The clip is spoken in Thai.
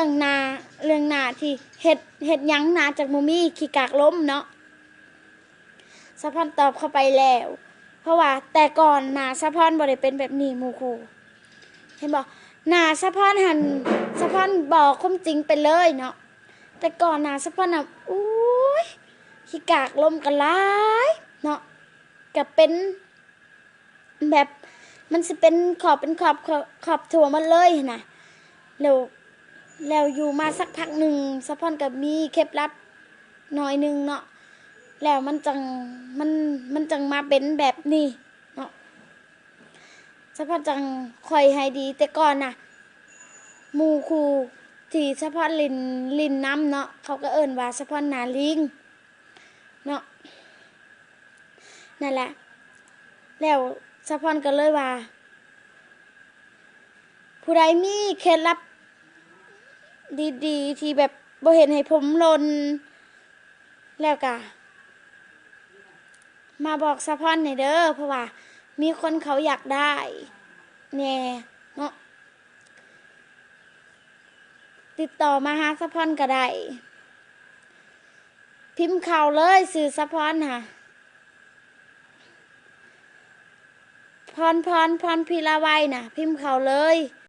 เรื่องนาที่เฮ็ดหยังนาจากบ่มีขี้กากล้มเนาะสะพอนตอบเข้าไปแล้ว เพราะว่าแต่ก่อนนาสะพอนบ่ได้เป็นแบบนี้หมู่ครูเห็นบ่นาสะพอนหันสะพอนบอกความจริงไปเลยเนาะแต่ก่อนนาสะพอนน่ะอุ้ยขี้กากล้มกันหลายเนาะก็เป็นแบบมันสิเป็นขอบถั่วหมดเลยน่ะแล้วแล้วอยู่มาสักพักหนึ่งสะพอนก็มีเคล็ดลับหน่อยหนึงเนาะแล้วมันมันจังมาเป็นแบบนี้เนาะสะพอนจังค่อยให้ดีแต่ก่อนน่ะหมู่ครูที่สะพอนลินน้ำเนาะเขาก็เอิ้นว่าสะพอนหนาลิงเนาะนั่นแหละแล้วสะพอนก็เลยว่าผู้ใดมีเคล็ดลับดีๆที่แบบบ่เห็นให้ผมหล่นแล้วก็มาบอกสะพอนหน่อยเด้อเพราะว่ามีคนเขาอยากได้แน่เนาะติดต่อมาหาสะพอนก็ได้พิมพ์ข่าวเลยสื่อสะพอนค่ะพรพีลาไว้น่ะพิมพ์ข่าวเลย